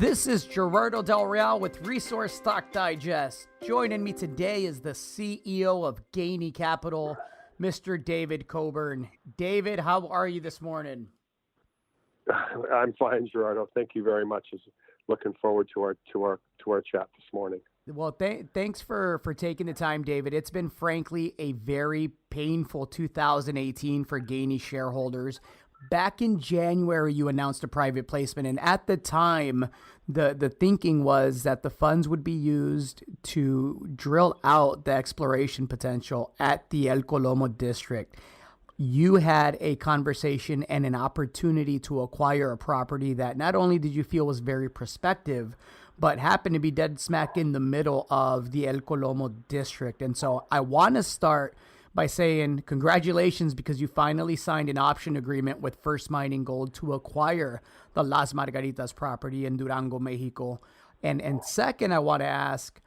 This is Gerardo Del Real with Resource Stock Digest. Joining me today is the CEO of Gainey Capital, Mr. David Coburn. David, how are you this morning? I'm fine, Gerardo. Thank you very much. Looking forward to our chat this morning. Well, thanks for taking the time, David. It's been, frankly, a very painful 2018 for Gainey shareholders. Back in January, you announced a private placement, and at the time, the thinking was that the funds would be used to drill out the exploration potential at the El Colomo district. You had a conversation and an opportunity to acquire a property that not only did you feel was very prospective, but happened to be dead smack in the middle of the El Colomo district. And so I want to start by saying congratulations, because you finally signed an option agreement with First Mining Gold to acquire the Las Margaritas property in Durango, Mexico. And second, I want to ask,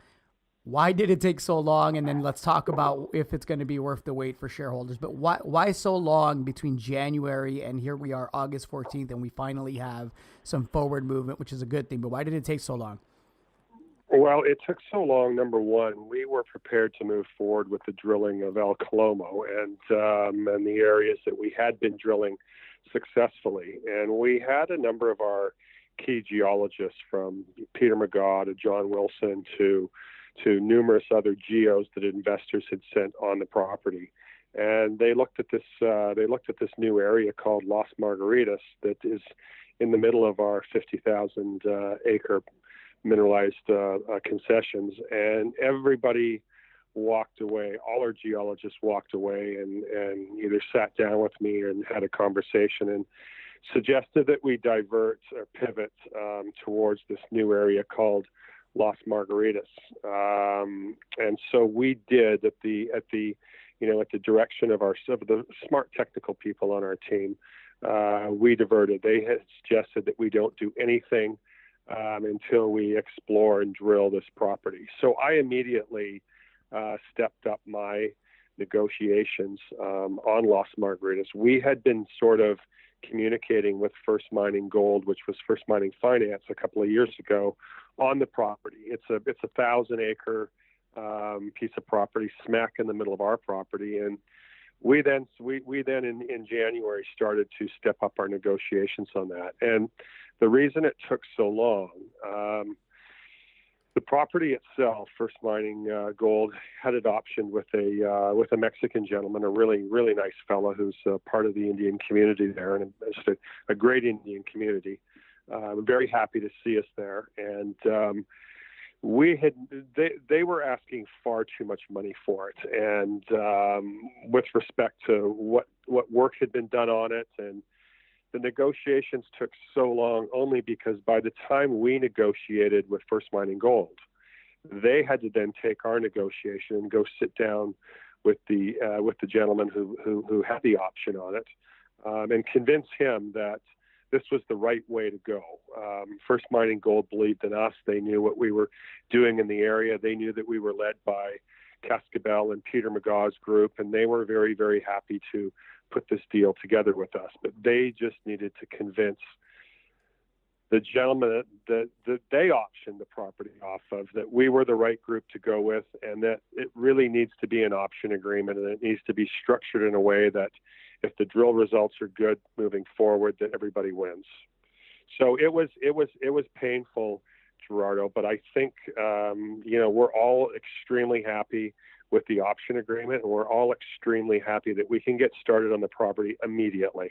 why did it take so long? And then let's talk about if it's going to be worth the wait for shareholders. But why so long between January and here we are, August 14th, and we finally have some forward movement, which is a good thing. But why did it take so long? Well, it took so long. Number one, we were prepared to move forward with the drilling of El Colomo and the areas that we had been drilling successfully. And we had a number of our key geologists, from Peter McGaw to John Wilson to numerous other geos that investors had sent on the property. And they looked at this new area called Las Margaritas that is in the middle of our 50,000 acre mineralized concessions, and everybody walked away. All our geologists walked away and either sat down with me and had a conversation and suggested that we divert or pivot towards this new area called Las Margaritas. And so we did at the direction of the smart technical people on our team. We diverted. They had suggested that we don't do anything until we explore and drill this property. So I immediately stepped up my negotiations on Las Margaritas. We had been sort of communicating with First Mining Gold, which was First Mining Finance, a couple of years ago on the property. It's a 1,000-acre piece of property smack in the middle of our property, and we then in January started to step up our negotiations on that. And the reason it took so long, the property itself, First Mining Gold had it optioned with a Mexican gentleman, a really, really nice fellow who's part of the Indian community there, and just a great Indian community. I'm very happy to see us there. And they were asking far too much money for it, and with respect to what work had been done on it, and the negotiations took so long only because by the time we negotiated with First Mining Gold, they had to then take our negotiation and go sit down with the gentleman who had the option on it, and convince him that this was the right way to go. First Mining Gold believed in us. They knew what we were doing in the area. They knew that we were led by Cascabel and Peter McGaw's group, and they were very, very happy to put this deal together with us. But they just needed to convince the gentleman that they optioned the property off of, that we were the right group to go with, and that it really needs to be an option agreement, and it needs to be structured in a way that if the drill results are good moving forward, that everybody wins. So it was painful, Gerardo, but I think we're all extremely happy with the option agreement, and we're all extremely happy that we can get started on the property immediately.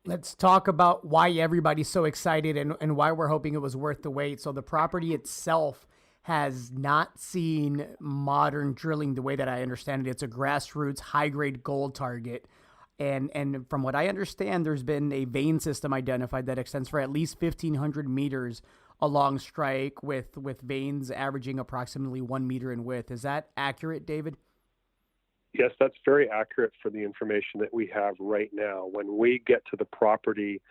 Let's talk about why everybody's so excited and why we're hoping it was worth the wait. So the property itself has not seen modern drilling the way that I understand it. It's a grassroots high-grade gold target. And from what I understand, there's been a vein system identified that extends for at least 1,500 meters along strike, with veins averaging approximately 1 meter in width. Is that accurate, David? Yes, that's very accurate for the information that we have right now. When we get to the property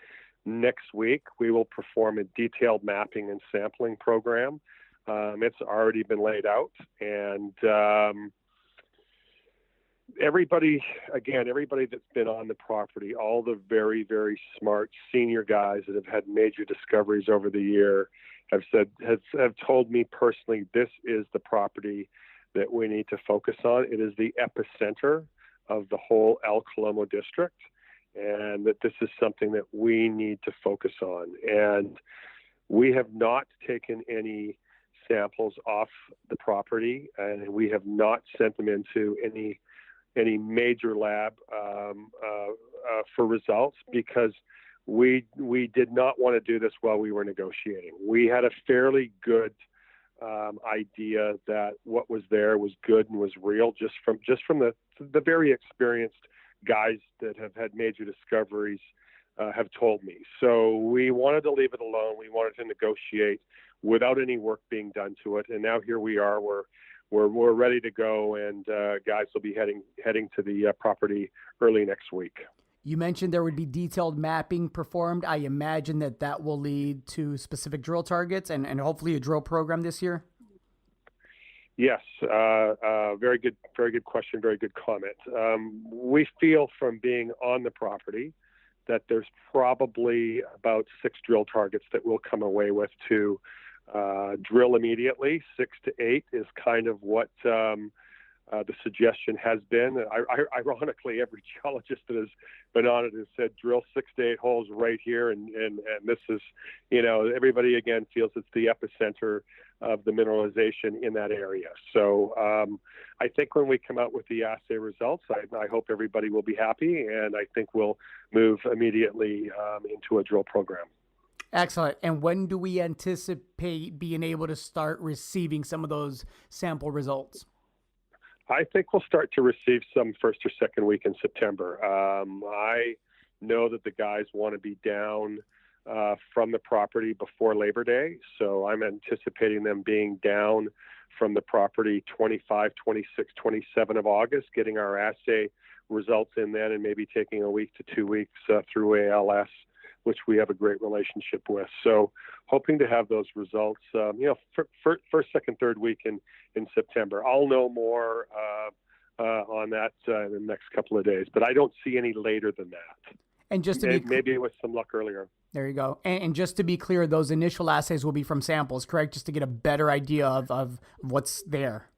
next week, we will perform a detailed mapping and sampling program. It's already been laid out, and everybody that's been on the property, all the very, very smart senior guys that have had major discoveries over the year have told me personally, this is the property that we need to focus on. It is the epicenter of the whole El Colomo district, and that this is something that we need to focus on. And we have not taken any samples off the property, and we have not sent them into any major lab for results, because we did not want to do this while we were negotiating. We had a fairly good idea that what was there was good and was real, just from the very experienced guys that have had major discoveries have told me. So we wanted to leave it alone. We wanted to negotiate without any work being done to it. And now here we are. We're ready to go, and guys will be heading to the property early next week. You mentioned there would be detailed mapping performed. I imagine that will lead to specific drill targets and hopefully a drill program this year. Yes, very good question, very good comment. We feel from being on the property that there's probably about 6 drill targets that we'll come away with to drill immediately. 6 to 8 is kind of what the suggestion has been. Ironically, every geologist that has been on it has said drill 6 to 8 holes right here, and this is, everybody again feels it's the epicenter of the mineralization in that area. So I think when we come out with the assay results, I hope everybody will be happy, and I think we'll move immediately into a drill program. Excellent. And when do we anticipate being able to start receiving some of those sample results? I think we'll start to receive some first or second week in September. I know that the guys want to be down from the property before Labor Day, so I'm anticipating them being down from the property 25, 26, 27 of August, getting our assay results in then, and maybe taking a week to 2 weeks through ALS, which we have a great relationship with. So hoping to have those results, first, second, third week in September. I'll know more on that in the next couple of days, but I don't see any later than that. And just to maybe with some luck earlier. There you go. And just to be clear, those initial assays will be from samples, correct? Just to get a better idea of what's there.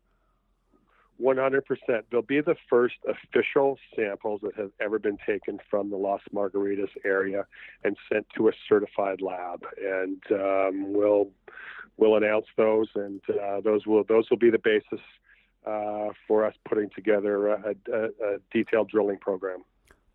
100%. They'll be the first official samples that have ever been taken from the Las Margaritas area and sent to a certified lab. And we'll announce those, and those will be the basis for us putting together a detailed drilling program.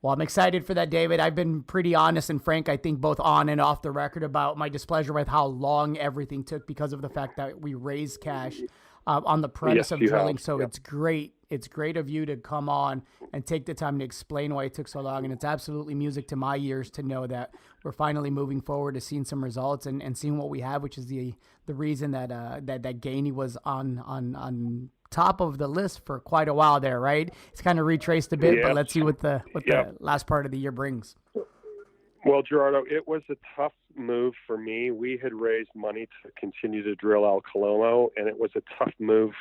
Well, I'm excited for that, David. I've been pretty honest and frank, I think, both on and off the record about my displeasure with how long everything took because of the fact that we raised cash on the premise of drilling. So It's great. It's great of you to come on and take the time to explain why it took so long. And it's absolutely music to my ears to know that we're finally moving forward to seeing some results and seeing what we have, which is the reason that Gainey was on top of the list for quite a while there, right? It's kind of retraced a bit, but let's see what the last part of the year brings. Well, Gerardo, it was a tough move for me. We had raised money to continue to drill El Colomo, and it was a tough move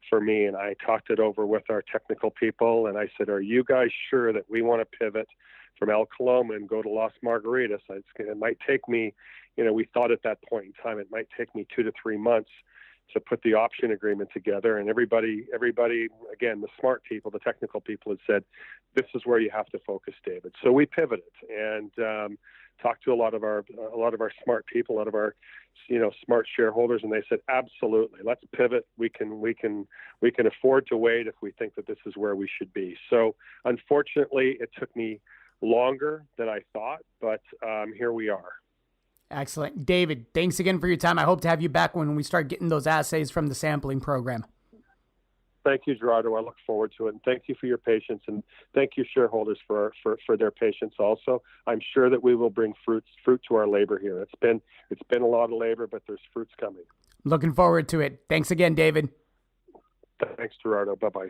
for me. And I talked it over with our technical people, and I said, are you guys sure that we want to pivot from El Colomo and go to Las Margaritas? It might take me, we thought at that point in time, it might take me 2 to 3 months to put the option agreement together. And everybody, again, the smart people, the technical people had said, this is where you have to focus, David. So we pivoted and talked to a lot of our smart people, a lot of our, smart shareholders. And they said, absolutely, let's pivot. We can afford to wait if we think that this is where we should be. So unfortunately, it took me longer than I thought, but here we are. Excellent. David, thanks again for your time. I hope to have you back when we start getting those assays from the sampling program. Thank you, Gerardo. I look forward to it. And thank you for your patience. And thank you, shareholders, for their patience also. I'm sure that we will bring fruit to our labor here. It's been a lot of labor, but there's fruits coming. Looking forward to it. Thanks again, David. Thanks, Gerardo. Bye-bye.